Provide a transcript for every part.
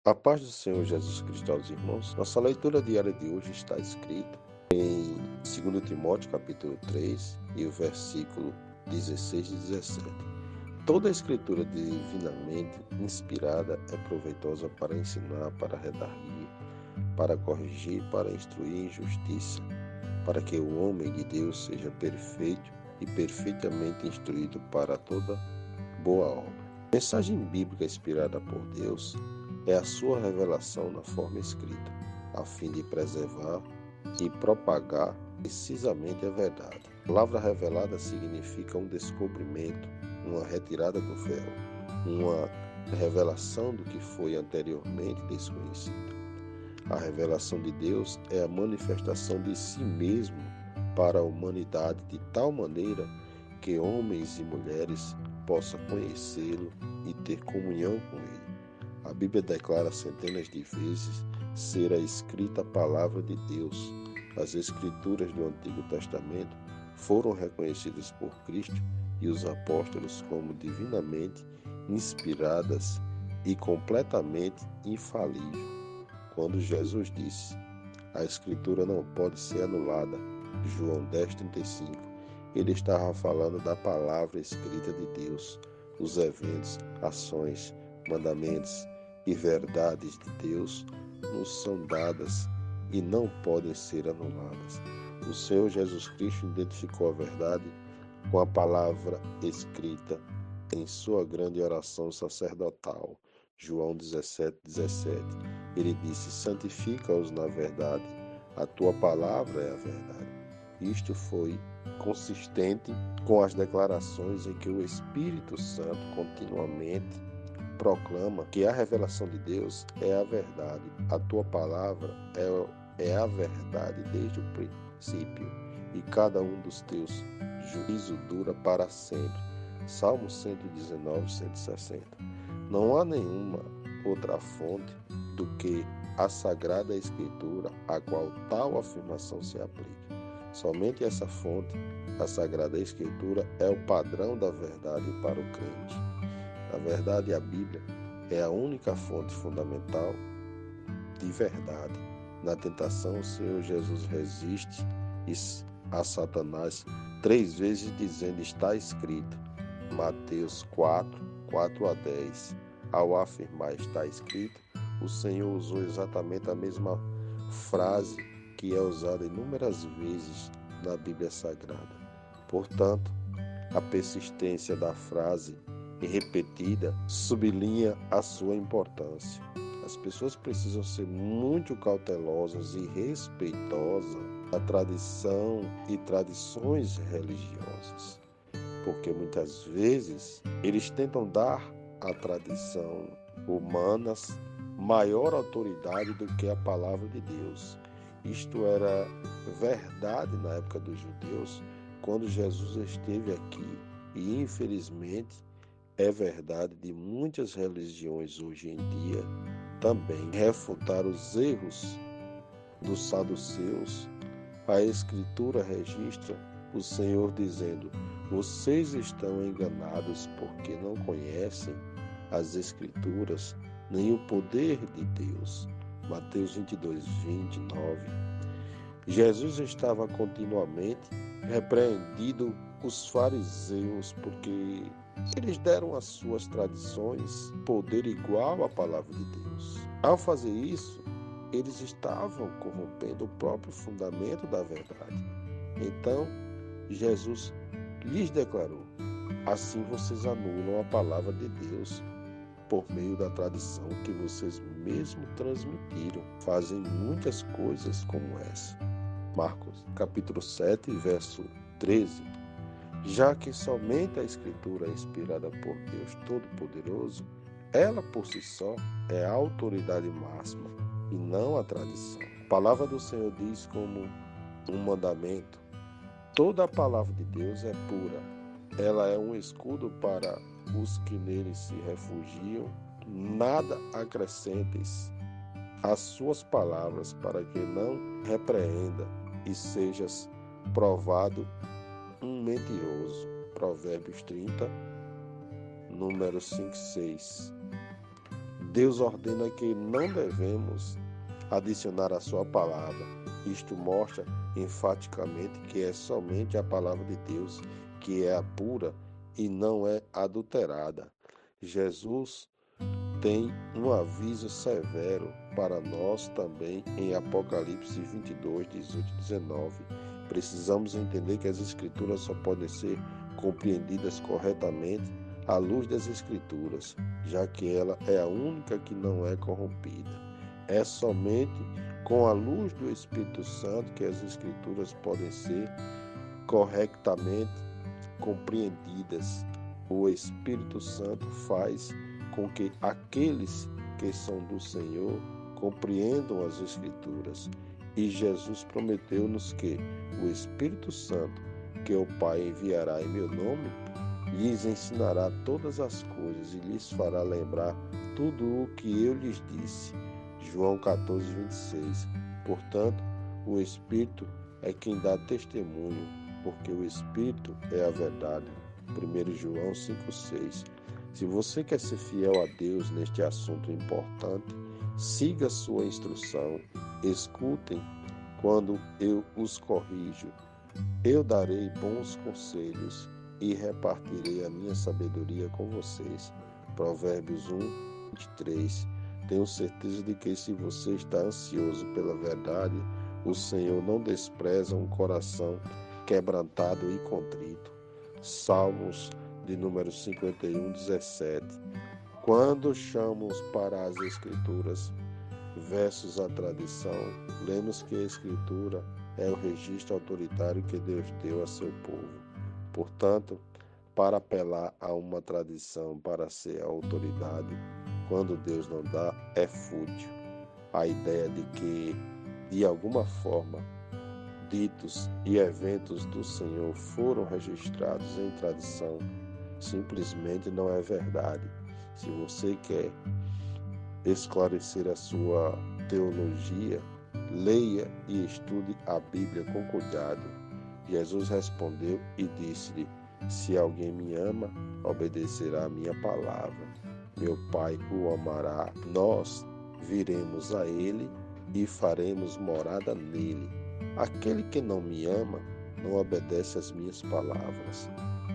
A paz do Senhor Jesus Cristo aos irmãos. Nossa leitura diária de hoje está escrita em 2 Timóteo capítulo 3 e o versículo 16 e 17. Toda a escritura divinamente inspirada é proveitosa para ensinar, para redarguir, para corrigir, para instruir em justiça, para que o homem de Deus seja perfeito e perfeitamente instruído para toda boa obra. A mensagem bíblica inspirada por Deus é a sua revelação na forma escrita, a fim de preservar e propagar precisamente a verdade. A palavra revelada significa um descobrimento, uma retirada do véu, uma revelação do que foi anteriormente desconhecido. A revelação de Deus é a manifestação de si mesmo para a humanidade de tal maneira que homens e mulheres possam conhecê-lo e ter comunhão com ele. A Bíblia declara centenas de vezes ser a escrita palavra de Deus. As escrituras do Antigo Testamento foram reconhecidas por Cristo e os apóstolos como divinamente inspiradas e completamente infalíveis. Quando Jesus disse: "A escritura não pode ser anulada", João 10:35, ele estava falando da palavra escrita de Deus, os eventos, ações, mandamentos e verdades de Deus nos são dadas e não podem ser anuladas. O Senhor Jesus Cristo identificou a verdade com a palavra escrita em sua grande oração sacerdotal, João 17:17. Ele disse: "Santifica-os na verdade, a tua palavra é a verdade." Isto foi consistente com as declarações em que o Espírito Santo continuamente proclama que a revelação de Deus é a verdade. A tua palavra é a verdade desde o princípio, e cada um dos teus juízos dura para sempre. Salmo 119, 160. Não há nenhuma outra fonte do que a Sagrada Escritura a qual tal afirmação se aplica. Somente essa fonte, a Sagrada Escritura, é o padrão da verdade para o crente. Na verdade, a Bíblia é a única fonte fundamental de verdade. Na tentação, o Senhor Jesus resiste a Satanás 3 vezes dizendo: "Está escrito." Mateus 4, 4-10. Ao afirmar "está escrito", o Senhor usou exatamente a mesma frase que é usada inúmeras vezes na Bíblia Sagrada. Portanto, a persistência da frase repetida sublinha a sua importância. As pessoas precisam ser muito cautelosas e respeitosas da tradição e tradições religiosas, porque muitas vezes eles tentam dar à tradição humanas maior autoridade do que a palavra de Deus. Isto era verdade na época dos judeus, quando Jesus esteve aqui, e infelizmente é verdade de muitas religiões hoje em dia também. Refutar os erros dos saduceus, a Escritura registra o Senhor dizendo: "Vocês estão enganados porque não conhecem as Escrituras nem o poder de Deus." Mateus 22, 29. Jesus estava continuamente repreendindo os fariseus porque eles deram às suas tradições poder igual à palavra de Deus. Ao fazer isso, eles estavam corrompendo o próprio fundamento da verdade. Então, Jesus lhes declarou: "Assim vocês anulam a palavra de Deus por meio da tradição que vocês mesmos transmitiram. Fazem muitas coisas como essa." Marcos, capítulo 7, verso 13. Já que somente a Escritura é inspirada por Deus Todo-Poderoso, ela por si só é a autoridade máxima e não a tradição. A palavra do Senhor diz como um mandamento: toda a palavra de Deus é pura. Ela é um escudo para os que nele se refugiam. Nada acrescentes às suas palavras, para que não repreenda e sejas provado um mentiroso. Provérbios 30, número 5, 6. Deus ordena que não devemos adicionar a sua palavra. Isto mostra enfaticamente que é somente a palavra de Deus que é a pura e não é adulterada. Jesus tem um aviso severo para nós também em Apocalipse 22, 18 e 19. Precisamos entender que as Escrituras só podem ser compreendidas corretamente à luz das Escrituras, já que ela é a única que não é corrompida. É somente com a luz do Espírito Santo que as Escrituras podem ser corretamente compreendidas. O Espírito Santo faz com que aqueles que são do Senhor compreendam as Escrituras. E Jesus prometeu-nos que o Espírito Santo, que o Pai enviará em meu nome, lhes ensinará todas as coisas e lhes fará lembrar tudo o que eu lhes disse. João 14, 26. Portanto, o Espírito é quem dá testemunho, porque o Espírito é a verdade. 1 João 5,6. Se você quer ser fiel a Deus neste assunto importante, siga sua instrução, escutem quando eu os corrijo. Eu darei bons conselhos e repartirei a minha sabedoria com vocês. Provérbios 1, 23. Tenho certeza de que se você está ansioso pela verdade, o Senhor não despreza um coração quebrantado e contrito. Salmos de número 51, 17. Quando chamamos para as Escrituras versus a tradição, lemos que a Escritura é o registro autoritário que Deus deu a seu povo. Portanto, para apelar a uma tradição para ser a autoridade, quando Deus não dá, é fútil. A ideia de que, de alguma forma, ditos e eventos do Senhor foram registrados em tradição simplesmente não é verdade. Se você quer esclarecer a sua teologia, leia e estude a Bíblia com cuidado. Jesus respondeu e disse-lhe: se alguém me ama, obedecerá a minha palavra. Meu Pai o amará. Nós viremos a ele e faremos morada nele. Aquele que não me ama, não obedece às minhas palavras.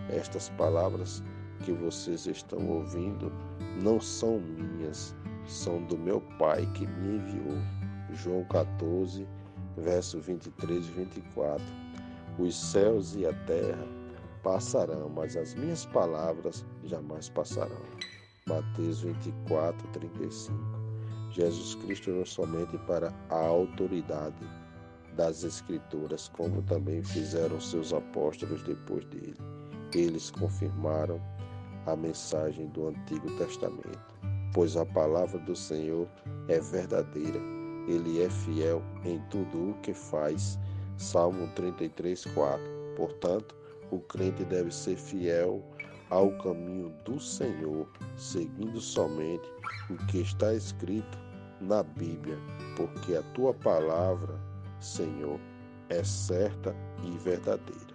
Estas palavras que vocês estão ouvindo não são minhas, são do meu Pai que me enviou. João 14, verso 23 e 24. Os céus e a terra passarão, mas as minhas palavras jamais passarão. Mateus 24, 35. Jesus Cristo não somente para a autoridade das Escrituras, como também fizeram seus apóstolos depois dele. Eles confirmaram a mensagem do Antigo Testamento, pois a palavra do Senhor é verdadeira. Ele é fiel em tudo o que faz. Salmo 33, 4. Portanto, o crente deve ser fiel ao caminho do Senhor, seguindo somente o que está escrito na Bíblia, porque a tua palavra, Senhor, é certa e verdadeira.